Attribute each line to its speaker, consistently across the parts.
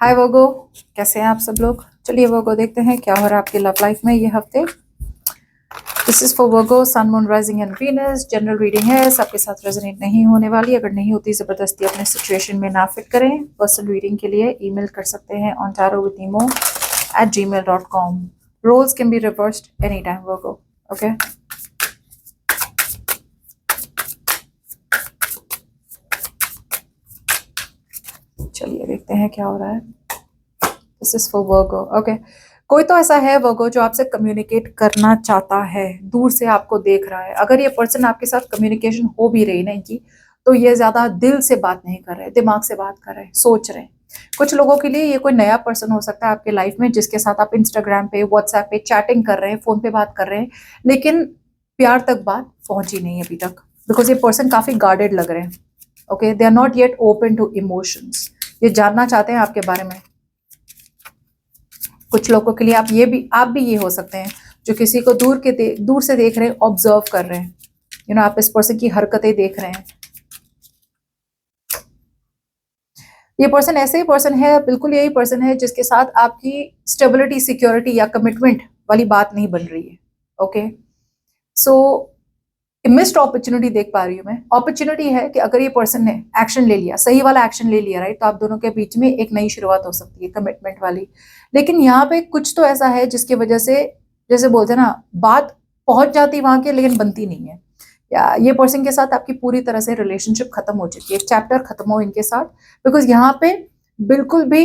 Speaker 1: हाय वर्गो, कैसे हैं आप सब लोग। चलिए वर्गो देखते हैं क्या हो रहा है आपकी लव लाइफ में ये हफ्ते। This is for Virgo, sun moon rising and Venus. General reading है, सबके साथ रेजोनेट नहीं होने वाली। अगर नहीं होती जबरदस्ती अपने सिचुएशन में ना फिट करें। पर्सनल रीडिंग के लिए ईमेल कर सकते हैं on tarotwithemo@gmail.com। Roles can be reversed any time Virgo, okay. चलिए देखते हैं क्या हो रहा है। This is for Virgo, okay. कोई तो ऐसा है वर्गो जो आपसे कम्युनिकेट करना चाहता है, दूर से आपको देख रहा है। अगर ये पर्सन आपके साथ कम्युनिकेशन हो भी रही ना इनकी, तो ये ज्यादा दिल से बात नहीं कर रहे, दिमाग से बात कर रहे हैं, सोच रहे हैं। कुछ लोगों के लिए ये कोई नया पर्सन हो सकता है आपके लाइफ में, जिसके साथ आप इंस्टाग्राम पे, व्हाट्सएप पे चैटिंग कर रहे हैं, फोन पे बात कर रहे हैं, लेकिन प्यार तक बात पहुंची नहीं अभी तक। बिकॉज ये पर्सन काफी गार्डेड लग रहे हैं, okay. They are not yet open to emotions. ये जानना चाहते हैं आपके बारे में। कुछ लोगों के लिए आप भी ये हो सकते हैं जो किसी को दूर से देख रहे हैं, ऑब्जर्व कर रहे हैं। आप इस पर्सन की हरकतें देख रहे हैं। ये पर्सन ऐसे ही पर्सन है, बिल्कुल यही पर्सन है जिसके साथ आपकी स्टेबिलिटी, सिक्योरिटी या कमिटमेंट वाली बात नहीं बन रही है, ओके। सो मिस्ड अपॉर्चुनिटी देख पा रही हूँ मैं। अपॉर्चुनिटी है कि अगर ये पर्सन ने एक्शन ले लिया, सही वाला एक्शन ले लिया, राइट, तो आप दोनों के बीच में एक नई शुरुआत हो सकती है, कमिटमेंट वाली। लेकिन यहाँ पे कुछ तो ऐसा है जिसकी वजह से, जैसे बोलते हैं ना, बात पहुंच जाती वहां के लेकिन बनती नहीं है। या ये पर्सन के साथ आपकी पूरी तरह से रिलेशनशिप खत्म हो चुकी है, एक चैप्टर खत्म हो इनके साथ। बिकॉज यहाँ पे बिल्कुल भी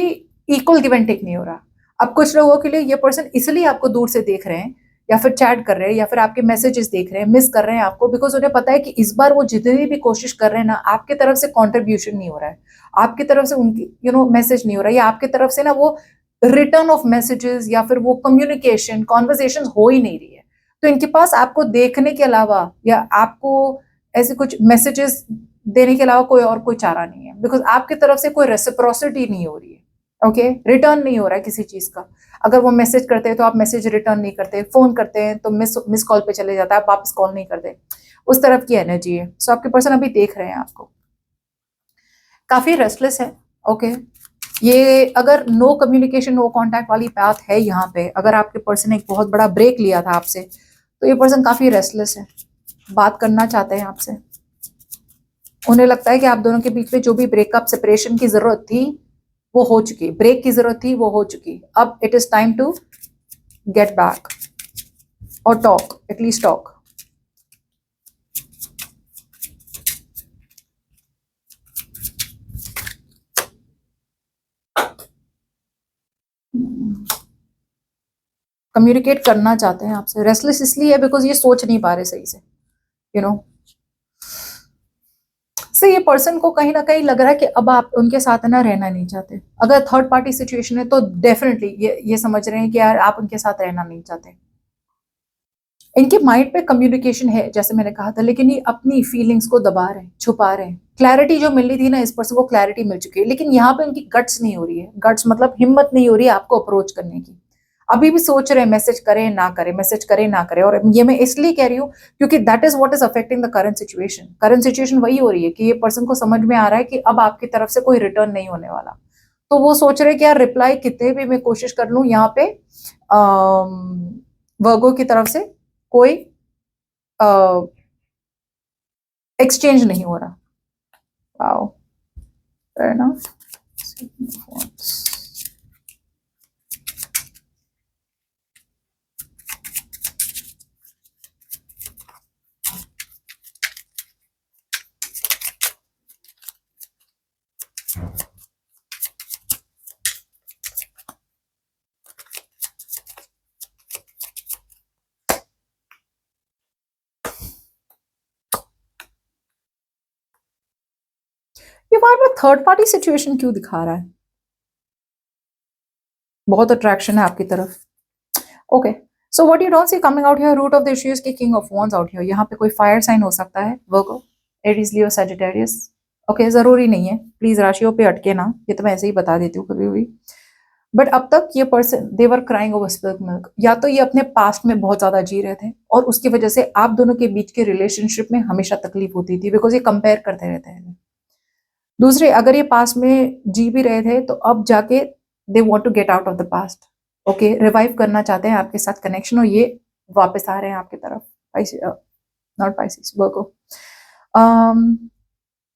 Speaker 1: इक्वल गिव एंड टेक नहीं हो रहा। अब कुछ लोगों के लिए ये पर्सन इसलिए आपको दूर से देख रहे हैं, या फिर चैट कर रहे हैं, या फिर आपके मैसेजेस देख रहे हैं, मिस कर रहे हैं आपको, बिकॉज उन्हें पता है कि इस बार वो जितनी भी कोशिश कर रहे हैं ना, आपकी तरफ से कंट्रीब्यूशन नहीं हो रहा है, आपकी तरफ से उनकी मैसेज नहीं हो रहा है, या आपकी तरफ से ना वो रिटर्न ऑफ मैसेजेस या फिर वो कम्युनिकेशन, कॉन्वर्जेशन हो ही नहीं रही है। तो इनके पास आपको देखने के अलावा या आपको ऐसे कुछ मैसेजेस देने के अलावा कोई चारा नहीं है। बिकॉज आपकी तरफ से कोई रेसिप्रोसिटी नहीं हो रही है, ओके। रिटर्न नहीं हो रहा है किसी चीज का। अगर वो मैसेज करते हैं तो आप मैसेज रिटर्न नहीं करते, फोन करते हैं तो मिस कॉल पे चले जाता है, आप वापस कॉल नहीं करते। उस तरफ की एनर्जी है। सो आपके पर्सन अभी देख रहे हैं आपको, काफी रेस्टलेस है, ओके। ये अगर नो कम्युनिकेशन, नो कांटेक्ट वाली बात है यहाँ पे, अगर आपके पर्सन ने एक बहुत बड़ा ब्रेक लिया था आपसे, तो ये पर्सन काफी रेस्टलेस है, बात करना चाहते हैं आपसे। उन्हें लगता है कि आप दोनों के बीच में जो भी ब्रेकअप, सेपरेशन की जरूरत थी वो हो चुकी, ब्रेक की जरूरत थी वो हो चुकी। अब it is time to get back और टॉक, एटलीस्ट टॉक। कम्युनिकेट करना चाहते हैं आपसे। रेस्टलेस इसलिए है बिकॉज ये सोच नहीं पा रहे सही से, से ये पर्सन को कहीं ना कहीं लग रहा है कि अब आप उनके साथ ना रहना नहीं चाहते। अगर थर्ड पार्टी सिचुएशन है तो डेफिनेटली ये समझ रहे हैं कि यार आप उनके साथ रहना नहीं चाहते। इनके माइंड पे कम्युनिकेशन है जैसे मैंने कहा था, लेकिन ये अपनी फीलिंग्स को दबा रहे हैं, छुपा रहे हैं। क्लैरिटी जो मिल रही थी ना इस पर्सन को, क्लैरिटी मिल चुकी है, लेकिन यहाँ पे उनकी गट्स नहीं हो रही है। गट्स मतलब हिम्मत नहीं हो रही है आपको अप्रोच करने की। अभी भी सोच रहे हैं मैसेज करें ना करें, मैसेज करें ना करें। और ये मैं इसलिए कह रही हूँ क्योंकि that is what is affecting the current situation. Current situation वही हो रही है कि ये पर्सन को समझ में आ रहा है कि अब आपकी तरफ से कोई रिटर्न नहीं होने वाला। तो वो सोच रहे हैं कि यार रिप्लाई कितने भी मैं कोशिश कर लूं, यहाँ पे वर्गो की तरफ से कोई एक्सचेंज नहीं हो रहा। Wow, fair enough. ये बार बार थर्ड पार्टी सिचुएशन क्यों दिखा रहा है? बहुत अट्रैक्शन है आपकी तरफ, okay. So what you don't see coming out here, root of the issue is की king of wands out here. यहाँ पे कोई फायर साइन हो सकता है, Virgo, Aries, Leo, Sagittarius, okay. जरूरी नहीं है, प्लीज राशियों पे अटके ना, ये तो मैं ऐसे ही बता देती हूँ कभी भी। बट अब तक ये पर्सन, दे वर क्राइंग ओवर स्पिल्ड मिल्क। या तो ये अपने पास्ट में बहुत ज्यादा जी रहे थे और उसकी वजह से आप दोनों के बीच के रिलेशनशिप में हमेशा तकलीफ होती थी, बिकॉज ये कंपेयर करते रहते हैं। दूसरे, अगर ये पास में जी भी रहे थे तो अब जाके they want to get out of the past, okay, revive करना चाहते हैं आपके साथ कनेक्शन, और ये वापस आ रहे हैं आपकी तरफ, नॉट पाइसिस, वर्गो।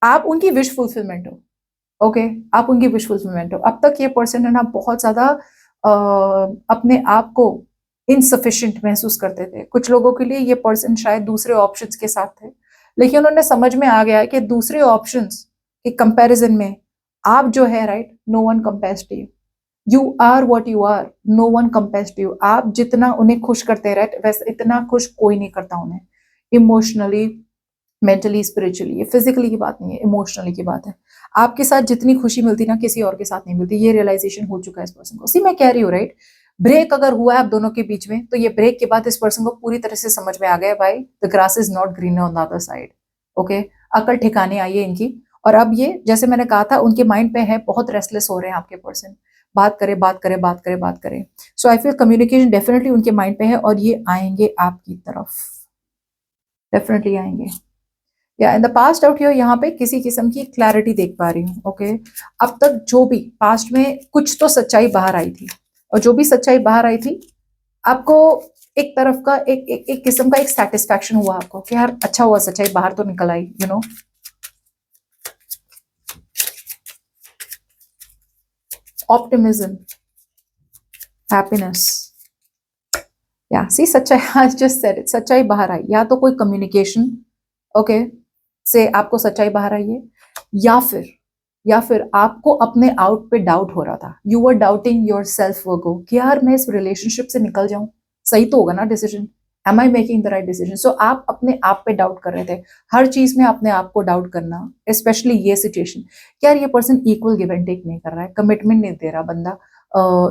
Speaker 1: आप उनकी विश फुलफिलमेंट हो, ओके, आप उनकी विश फुलफिलमेंट हो। अब तक ये पर्सन है ना बहुत ज्यादा अपने आप को इनसफिशिएंट महसूस करते थे। कुछ लोगों के लिए ये पर्सन शायद दूसरे ऑप्शंस के साथ थे, लेकिन उन्होंने समझ में आ गया है कि दूसरे ऑप्शंस के कंपैरिजन में आप जो है, right, no one compares to you, you are what you are, no one compares to you. आप जितना उन्हें खुश करते हैं, राइट, वैसे इतना खुश कोई नहीं करता उन्हें, इमोशनली, मेंटली, स्पिरिचुअली। ये फिजिकली की बात नहीं है, इमोशनली की बात है। आपके साथ जितनी खुशी मिलती ना किसी और के साथ नहीं मिलती, ये रियलाइजेशन हो चुका है इस पर्सन को। सी मैं कह रही हूँ, राइट, ब्रेक अगर हुआ है आप दोनों के बीच में, तो ये ब्रेक के बाद इस पर्सन को पूरी तरह से समझ में आ गया, भाई the grass is not greener on the other side, okay, अकल ठिकाने आई है इनकी। और अब ये, जैसे मैंने कहा था, उनके माइंड पे है, बहुत रेस्टलेस हो रहे हैं आपके पर्सन, बात करे बात करे बात करे बात करे। सो आई फील कम्युनिकेशन डेफिनेटली उनके माइंड पे है, और ये आएंगे आपकी तरफ, डेफिनेटली आएंगे। या in the passed out here, यहाँ पे किसी किस्म की क्लैरिटी देख पा रही हूँ, ओके। अब तक जो भी पास्ट में कुछ तो सच्चाई बाहर आई थी, और जो भी सच्चाई बाहर आई थी, आपको एक तरफ का एक किस्म का एक सेटिस्फैक्शन हुआ आपको कि यार अच्छा हुआ, सच्चाई बाहर तो निकल आई, यू नो। ऑप्टिमिज्म, हैप्पीनेस, या सी सच्चाई, आई जस्ट सेड इट, सच्चाई बाहर आई। या तो कोई कम्युनिकेशन, ओके, से आपको सच्चाई बाहर आई है, या फिर आपको अपने आउट पे डाउट हो रहा था, you were doubting yourself Virgo, कि यार मैं इस रिलेशनशिप से निकल जाऊं, सही तो होगा ना decision, am I making the right decision. So आप अपने आप पे डाउट कर रहे थे, हर चीज में अपने आप को डाउट करना, स्पेशली ये सिचुएशन, क्या यार ये person equal give and take नहीं कर रहा है, कमिटमेंट नहीं दे रहा बंदा,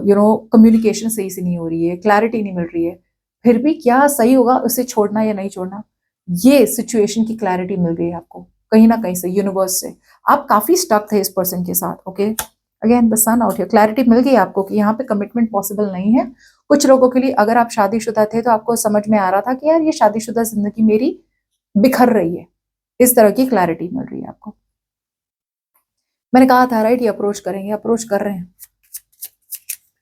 Speaker 1: यू नो, कम्युनिकेशन सही से नहीं हो रही है, क्लैरिटी नहीं मिल रही है, फिर भी क्या सही होगा उसे छोड़ना या नहीं छोड़ना। ये सिचुएशन की क्लैरिटी मिल गई आपको कहीं ना कहीं से, यूनिवर्स से। आप काफी स्टक थे इस पर्सन के साथ, okay, again the sun out here, clarity मिल गई आपको कि यहाँ पे कमिटमेंट पॉसिबल नहीं है। कुछ लोगों के लिए, अगर आप शादीशुदा थे तो आपको समझ में आ रहा था कि यार ये शादीशुदा जिंदगी मेरी बिखर रही है, इस तरह की क्लैरिटी मिल रही है आपको। मैंने कहा था, राइट, ये अप्रोच करेंगे, अप्रोच कर रहे हैं।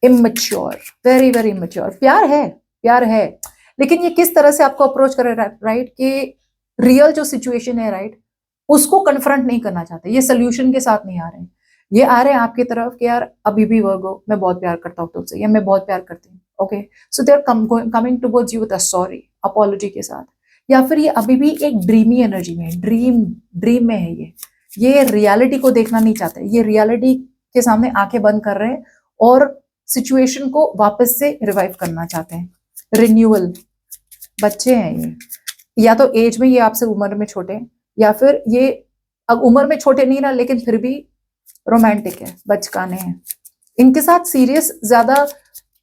Speaker 1: इमेच्योर, वेरी वेरी इमेच्योर, प्यार है, लेकिन ये किस तरह से आपको अप्रोच कर रहे हैं, राइट, कि रियल जो सिचुएशन है, राइट, उसको कन्फ्रंट नहीं करना चाहते, ये सोल्यूशन के साथ नहीं आ रहे हैं, ये आ रहे हैं आपकी तरफ कि यार अभी भी वर्गो मैं बहुत प्यार करता हूँ तुमसे, या मैं बहुत प्यार करती हूँ, okay. So they are coming towards you with a sorry, apology के साथ। या फिर ये अभी भी एक ड्रीमी एनर्जी में है, ड्रीम में है, ये रियलिटी को देखना नहीं चाहते, ये रियलिटी के सामने आंखें बंद कर रहे हैं और सिचुएशन को वापस से रिवाइव करना चाहते हैं, रिन्यूअल। बच्चे हैं ये, या तो एज में ये आपसे उम्र में छोटे हैं, या फिर ये अब उम्र में छोटे नहीं ना, लेकिन फिर भी रोमांटिक है, बचकाने हैं। इनके साथ सीरियस ज्यादा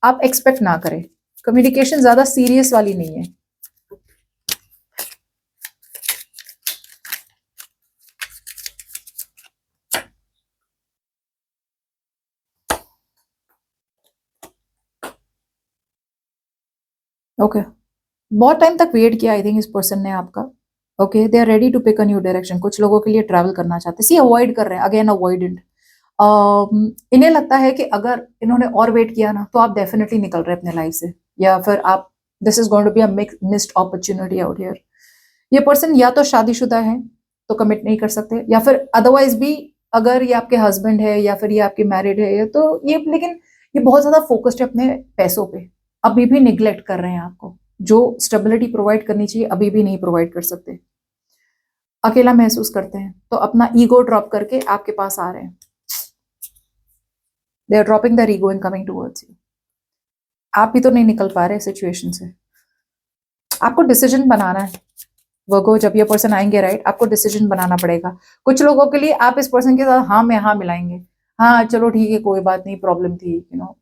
Speaker 1: आप एक्सपेक्ट ना करें, कम्युनिकेशन ज्यादा सीरियस वाली नहीं है। ओके, बहुत टाइम तक वेट किया आई थिंक इस पर्सन ने आपका, okay, they are ready to pick a new direction. कुछ लोगों के लिए ट्रैवल करना चाहते हैं, सी अवॉइड कर रहे हैं, अगेन अवॉइडेंट। इन्हें लगता है कि अगर इन्होंने और वेट किया ना तो आप डेफिनेटली निकल रहे हैं अपने लाइफ से, या फिर आप, this is going to be a missed opportunity out here. ये पर्सन या तो शादीशुदा है तो कमिट नहीं कर सकते, या फिर अदरवाइज भी अगर ये आपके हस्बैंड है या फिर ये आपके मैरिड है तो ये, लेकिन ये बहुत ज्यादा फोकस्ड है अपने पैसों पे, अभी भी निग्लेक्ट कर रहे हैं आपको, जो स्टेबिलिटी प्रोवाइड करनी चाहिए अभी भी नहीं प्रोवाइड कर सकते, अकेला महसूस करते हैं, तो अपना ईगो ड्रॉप करके आपके पास आ रहे हैं। They are dropping their ego and coming towards you. आप भी तो नहीं निकल पा रहे सिचुएशन से, आपको डिसीजन बनाना है वर्गो। जब ये पर्सन आएंगे, राइट, आपको डिसीजन बनाना पड़ेगा। कुछ लोगों के लिए आप इस पर्सन के साथ हाँ में हाँ मिलाएंगे, हाँ चलो ठीक है कोई बात नहीं, प्रॉब्लम थी, यू नो,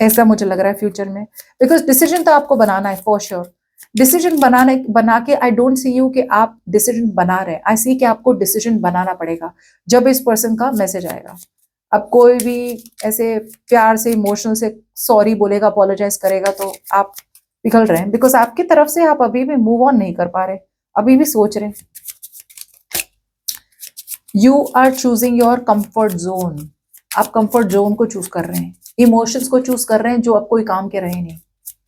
Speaker 1: ऐसा मुझे लग रहा है फ्यूचर में, बिकॉज डिसीजन तो आपको बनाना है फॉर श्योर। डिसीजन बना के आई डोंट सी यू कि आप डिसीजन बना रहे हैं, आई सी कि आपको डिसीजन बनाना पड़ेगा जब इस पर्सन का मैसेज आएगा। अब कोई भी ऐसे प्यार से, इमोशनल से सॉरी बोलेगा, अपोलोजाइज करेगा तो आप पिघल रहे हैं, बिकॉज आपकी तरफ से आप अभी भी मूव ऑन नहीं कर पा रहे, अभी भी सोच रहे हैं। You are choosing your comfort zone, आप कंफर्ट जोन को चूज कर रहे हैं, इमोशंस को चूज कर रहे हैं जो अब कोई काम के रहे नहीं।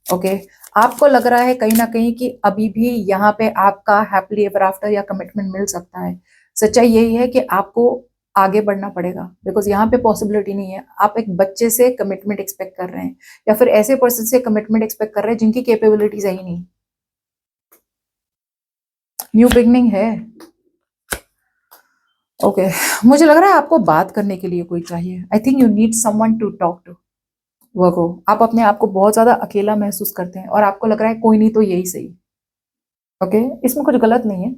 Speaker 1: ओके, आपको लग रहा है कहीं ना कहीं कि अभी भी यहाँ पे आपका हैप्पीली एवर आफ्टर या कमिटमेंट मिल सकता है। सच्चाई यही है कि आपको आगे बढ़ना पड़ेगा, बिकॉज यहाँ पे पॉसिबिलिटी नहीं है। आप एक बच्चे से कमिटमेंट एक्सपेक्ट कर रहे हैं या फिर ऐसे पर्सन से कमिटमेंट एक्सपेक्ट कर रहे हैं जिनकी कैपेबिलिटीज है ही नहीं। न्यू बिगनिंग है। ओके, मुझे लग रहा है आपको बात करने के लिए कोई चाहिए। I think you need someone to talk to. Virgo, आप अपने आप को बहुत ज्यादा अकेला महसूस करते हैं और आपको लग रहा है कोई नहीं तो यही सही। ओके, इसमें कुछ गलत नहीं है,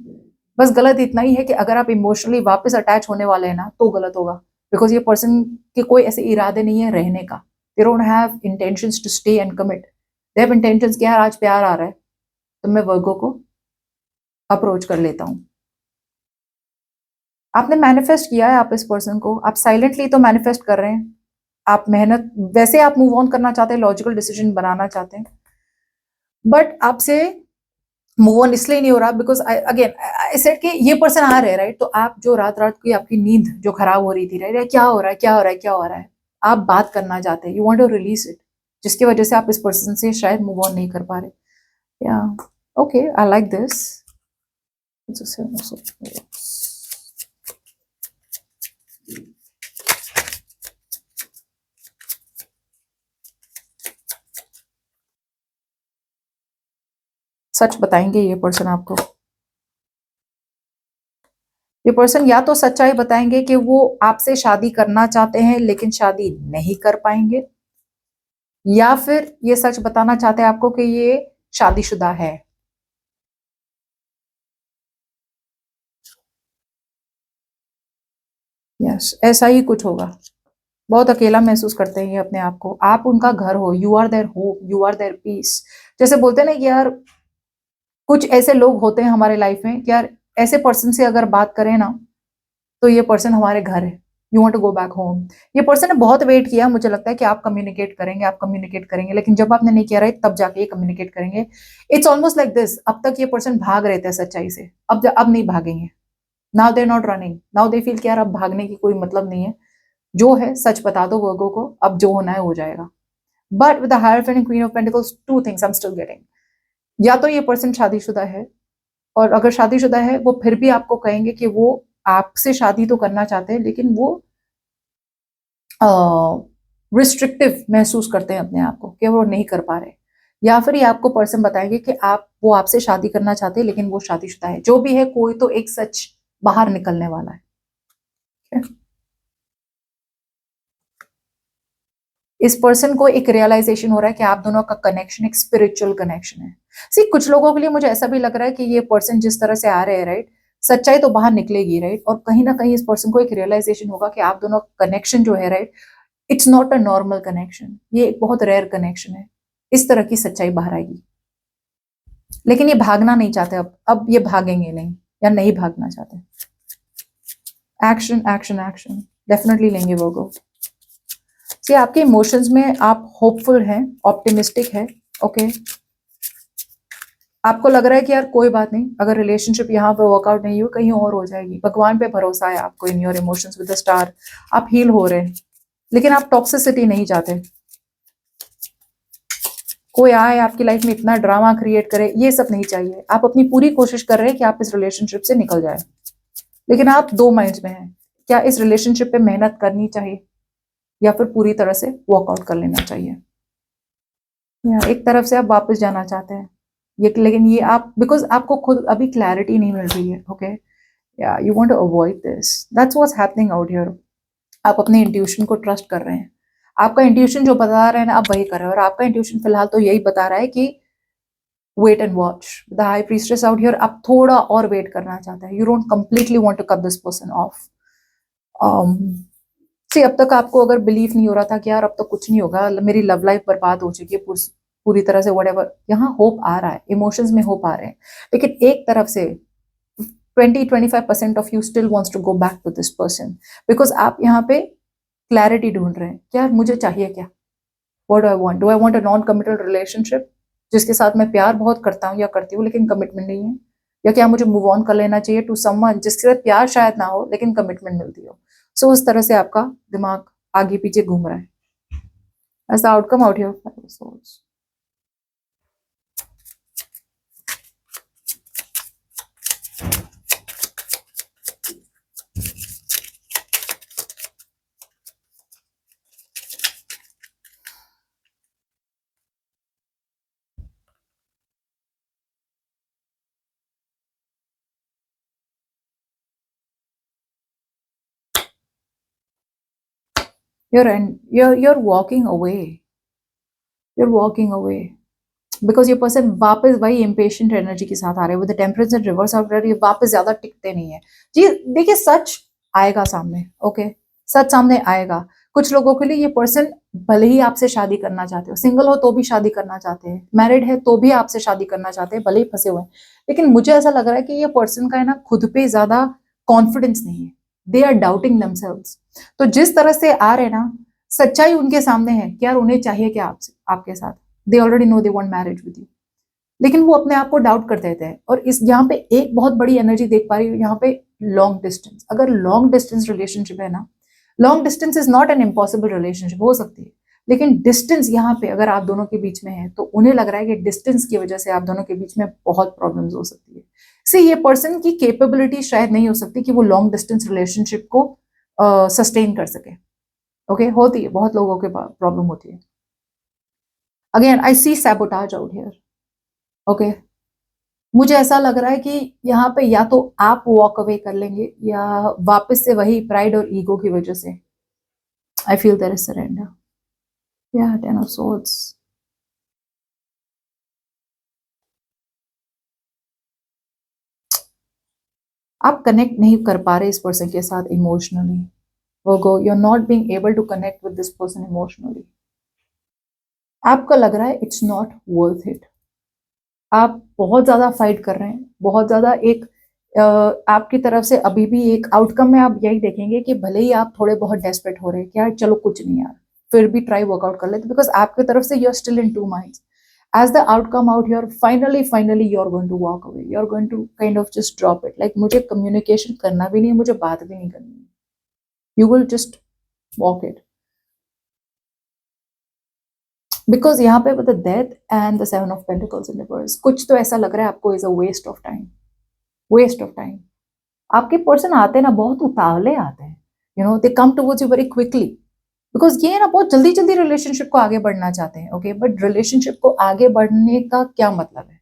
Speaker 1: बस गलत इतना ही है कि अगर आप इमोशनली वापस अटैच होने वाले हैं ना तो गलत होगा, बिकॉज ये पर्सन के कोई ऐसे इरादे नहीं है रहने का। They don't have intentions to stay and commit. They have intentions कि यार आज प्यार आ रहा है तो मैं वर्गो को अप्रोच कर लेता हूँ। आपने मैनिफेस्ट किया है, आप इस पर्सन को, आप साइलेंटली तो मैनिफेस्ट कर रहे हैं। आप मेहनत, वैसे आप मूव ऑन करना चाहते हैं, लॉजिकल डिसीजन बनाना चाहते हैं, बट आपसे मूव ऑन इसलिए नहीं हो रहा बिकॉज अगेन आई सेड कि ये पर्सन आ रहे हैं, राइट? तो आप जो रात रात की आपकी नींद जो खराब हो रही थी, राइट, क्या हो रहा है, क्या हो रहा है, क्या हो रहा है, आप बात करना चाहते हैं, you want to release it, जिसकी वजह से आप इस पर्सन से शायद मूव ऑन नहीं कर पा रहे। या ओके, आई लाइक दिस। सच बताएंगे ये पर्सन आपको। ये पर्सन या तो सच्चाई बताएंगे कि वो आपसे शादी करना चाहते हैं लेकिन शादी नहीं कर पाएंगे, या फिर ये सच बताना चाहते हैं आपको कि ये शादीशुदा है। यस, ऐसा ही कुछ होगा। बहुत अकेला महसूस करते हैं ये अपने आप को। आप उनका घर हो, you are their hope, you are their peace. जैसे बोलते हैं ना कि यार कुछ ऐसे लोग होते हैं हमारे लाइफ में कि यार ऐसे पर्सन से अगर बात करें ना तो ये पर्सन हमारे घर है, you want to go back home. ये पर्सन ने बहुत वेट किया, मुझे लगता है कि आप कम्युनिकेट करेंगे, आप कम्युनिकेट करेंगे, लेकिन जब आपने नहीं किया रहा तब जाके ये कम्युनिकेट करेंगे। इट्स ऑलमोस्ट लाइक दिस, अब तक ये पर्सन भाग रहे थे सच्चाई से, अब नहीं भागेंगे। Now they are not running, now they feel कि यार अब भागने की कोई मतलब नहीं है, जो है सच बता दो वर्गो को, अब जो होना है हो जाएगा। But with the hierophant and queen of pentacles, two things I am still getting. या तो ये पर्सन शादीशुदा है, और अगर शादीशुदा है वो फिर भी आपको कहेंगे कि वो आपसे शादी तो करना चाहते हैं लेकिन वो रिस्ट्रिक्टिव महसूस करते हैं अपने आप को कि वो नहीं कर पा रहे। या फिर ये आपको पर्सन बताएंगे कि वो आपसे शादी करना चाहते हैं लेकिन वो शादीशुदा है। जो भी है, कोई तो एक सच बाहर निकलने वाला है। इस पर्सन को एक रियलाइजेशन हो रहा है कि आप दोनों का कनेक्शन एक स्पिरिचुअल कनेक्शन है। सी, कुछ लोगों के लिए मुझे ऐसा भी लग रहा है कि ये पर्सन जिस तरह से आ रहे हैं, राइट, सच्चाई तो बाहर निकलेगी, राइट, और कहीं ना कहीं इस पर्सन को एक रियलाइजेशन होगा कि आप दोनों का कनेक्शन जो है, right, it's not a normal connection, ये एक बहुत रेयर कनेक्शन है। इस तरह की सच्चाई बाहर आएगी, लेकिन ये भागना नहीं चाहते। अब ये भागेंगे नहीं या नहीं भागना चाहते। एक्शन एक्शन एक्शन डेफिनेटली लेंगे वो। सी, आपके इमोशंस में आप होपफुल हैं, ऑप्टिमिस्टिक है। ओके, आपको लग रहा है कि यार कोई बात नहीं, अगर रिलेशनशिप यहाँ पे वर्कआउट नहीं हो कहीं और हो जाएगी। भगवान पे भरोसा है आपको, in your emotions with the star. आप हील हो रहे हैं, लेकिन आप टॉक्सिसिटी नहीं चाहते। कोई आए आपकी लाइफ में इतना ड्रामा क्रिएट करे, ये सब नहीं चाहिए। आप अपनी पूरी कोशिश कर रहे हैं कि आप इस रिलेशनशिप से निकल जाए, लेकिन आप दो माइंड्स में हैं। क्या इस रिलेशनशिप पे मेहनत करनी चाहिए या फिर पूरी तरह से वॉकआउट कर लेना चाहिए? या एक तरफ से आप वापस जाना चाहते हैं ये, लेकिन ये आप, बिकॉज आपको खुद अभी क्लैरिटी नहीं मिल रही है। ओके, या you want to avoid this, that's what's happening out here. आप अपने इंट्यूशन को ट्रस्ट कर रहे हैं। आपका इंट्यूशन जो बता रहा है ना, आप वही कर रहे हैं, और आपका इंट्यूशन फिलहाल तो यही बता रहा है कि wait and watch. The high priestess out here, आप थोड़ा और वेट करना चाहते हैं। You don't completely want to cut this person off. See, अब तक आपको अगर बिलीव नहीं हो रहा था कि यार अब तो कुछ नहीं होगा, मेरी लव लाइफ बर्बाद हो चुकी है पूरी तरह से, व्हाटएवर, यहाँ होप आ रहा है, इमोशंस में होप आ रहे हैं, लेकिन एक तरफ से 20-25% of you still wants to go back to this person, because आप यहाँ पे क्लैरिटी ढूंढ रहे हैं। क्या मुझे चाहिए, क्या, what do I want a non committed relationship जिसके साथ मैं प्यार बहुत करता हूँ या करती हूँ लेकिन कमिटमेंट नहीं है, या क्या मुझे मूव ऑन कर लेना चाहिए टू समवन जिसके साथ प्यार शायद ना हो लेकिन कमिटमेंट मिलती हो। सो उस तरह से आपका दिमाग आगे पीछे घूम रहा है। As the outcome out here, Five of Swords. You're walking away. You're walking away. Because ये पर्सन वापस वही इम्पेशेंट एनर्जी के साथ आ रहे हैं, विद टेम्परेचर रिवर्स ऑफ ये वापस ज्यादा टिकते नहीं है जी। देखिए सच आएगा सामने, ओके सच सामने आएगा। कुछ लोगों के लिए ये पर्सन भले ही आपसे शादी करना चाहते हो, सिंगल हो तो भी शादी करना चाहते हैं, मैरिड है तो भी आपसे शादी करना चाहते हैं, भले ही फंसे हुए हैं, लेकिन मुझे ऐसा लग रहा है कि ये पर्सन का है ना खुद पे ज्यादा कॉन्फिडेंस नहीं है। They are doubting themselves. तो जिस तरह से आ रहे ना, सच्चाई उनके सामने है कि यार उन्हें चाहिए क्या आपसे, आपके साथ। They already know they want marriage with you, लेकिन वो अपने आप को डाउट कर देते हैं। और इस यहाँ पे एक बहुत बड़ी एनर्जी देख पा रही हूँ यहाँ पे, लॉन्ग डिस्टेंस। अगर लॉन्ग डिस्टेंस रिलेशनशिप है ना, long distance is not an impossible relationship, हो सकती है, लेकिन डिस्टेंस यहाँ पे अगर आप दोनों के बीच में है तो उन्हें लग रहा है कि डिस्टेंस की वजह से आप दोनों के बीच में बहुत प्रॉब्लम्स हो सकती है। से ये पर्सन की कैपेबिलिटी शायद नहीं हो सकती कि वो लॉन्ग डिस्टेंस रिलेशनशिप को सस्टेन कर सके। ओके होती है, बहुत लोगों के प्रॉब्लम होती है। Again I see sabotage out here. Okay मुझे ऐसा लग रहा है कि यहाँ पे या तो आप वॉक अवे कर लेंगे या वापस से वही प्राइड और ईगो की वजह से I feel there is surrender. या टेन ऑफ सोर्ड्स। आप कनेक्ट नहीं कर पा रहे इस पर्सन के साथ emotionally. Virgo you are not being able to connect with this person emotionally. आपको लग रहा है इट्स नॉट वर्थ इट। आप बहुत ज्यादा फाइट कर रहे हैं, बहुत ज्यादा एक आपकी तरफ से अभी भी एक आउटकम में आप यही देखेंगे कि भले ही आप थोड़े बहुत डेस्परेट हो रहे हैं कि यार चलो कुछ नहीं यार, फिर भी ट्राई वर्कआउट कर लेते, बिकॉज आपकी तरफ से you are still in two minds. As the outcome out your finally you are going to walk away, you are going to kind of just drop it. Like मुझे communication करना भी नहीं है, मुझे बात भी नहीं करनी है, you will just walk it. Because यहाँ पे with the death and the seven of pentacles in reverse, कुछ तो ऐसा लग रहा है आपको is a waste of time, waste of time. आपके पर्सन आते हैं ना बहुत उतावले आते हैं, you know they come towards you very quickly, because ये ना बहुत जल्दी जल्दी रिलेशनशिप को आगे बढ़ना चाहते हैं। ओके बट रिलेशनशिप को आगे बढ़ने का क्या मतलब है?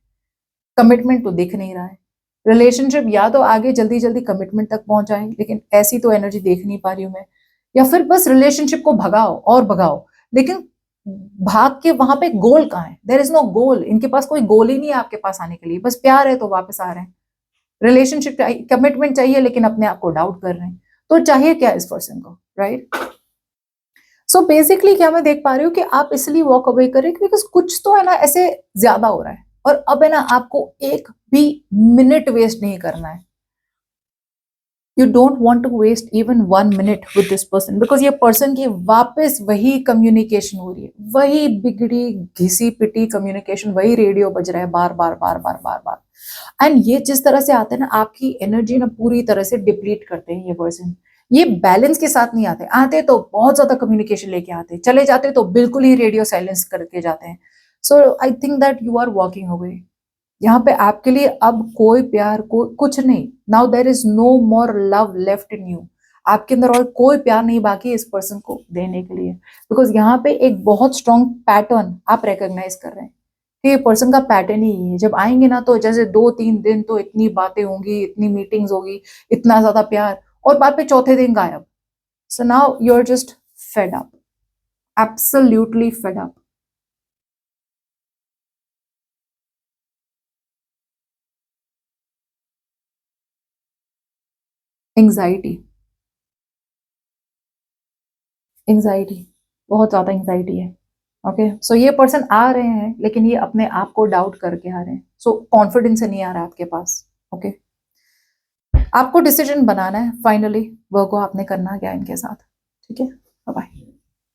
Speaker 1: कमिटमेंट तो दिख नहीं रहा है। रिलेशनशिप या तो आगे जल्दी जल्दी कमिटमेंट तक पहुंच जाए, लेकिन ऐसी तो एनर्जी देख नहीं पा रही हूं मैं, या फिर बस रिलेशनशिप को भगाओ और भगाओ, लेकिन भाग के वहां पे गोल कहाँ है? देयर इज नो गोल। इनके पास कोई गोल ही नहीं है आपके पास आने के लिए, बस प्यार है तो वापस आ रहे हैं। रिलेशनशिप चाहिए, कमिटमेंट चाहिए, लेकिन अपने आप को डाउट कर रहे हैं। तो चाहिए क्या इस पर्सन को, राइट? सो बेसिकली क्या मैं देख पा रही हूँ कि आप इसलिए वॉक अवे करें बिकॉज कुछ तो है ना ऐसे ज्यादा हो रहा है, और अब है ना आपको एक भी मिनट वेस्ट नहीं करना है। You don't want to waste even 1 minute with this person, because ये पर्सन की वापस वही कम्युनिकेशन हो रही है, वही बिगड़ी घिसी पिटी कम्युनिकेशन, वही रेडियो बज रहा है बार बार बार बार बार बार। एंड ये जिस तरह से आते हैं ना, आपकी एनर्जी ना पूरी तरह से डिप्लीट करते हैं ये पर्सन। ये बैलेंस के साथ नहीं आते, आते तो बहुत ज्यादा कम्युनिकेशन लेके आते हैं, चले जाते तो बिल्कुल ही रेडियो साइलेंस करके जाते हैं। So I think that you are walking away. यहाँ पे आपके लिए अब कोई प्यार, कोई कुछ नहीं। Now there is no more love left in you. आपके अंदर और कोई प्यार नहीं बाकी है इस पर्सन को देने के लिए, बिकॉज यहाँ पे एक बहुत स्ट्रॉन्ग पैटर्न आप रिकॉग्नाइज कर रहे हैं कि ये पर्सन का पैटर्न ही है। जब आएंगे ना तो जैसे 2-3 दिन तो इतनी बातें होंगी, इतनी मीटिंग्स होगी, इतना ज्यादा प्यार, और बाद पे चौथे दिन गायब। So now you are just fed up, absolutely fed up. Anxiety, anxiety, बहुत ज्यादा एंग्जाइटी है। ओके सो ये पर्सन आ रहे हैं, लेकिन ये अपने आप को डाउट करके आ रहे हैं। सो कॉन्फिडेंस नहीं आ रहा आपके पास। ओके आपको डिसीजन बनाना है फाइनली, वो को आपने करना क्या इनके साथ। ठीक है, बाय बाय।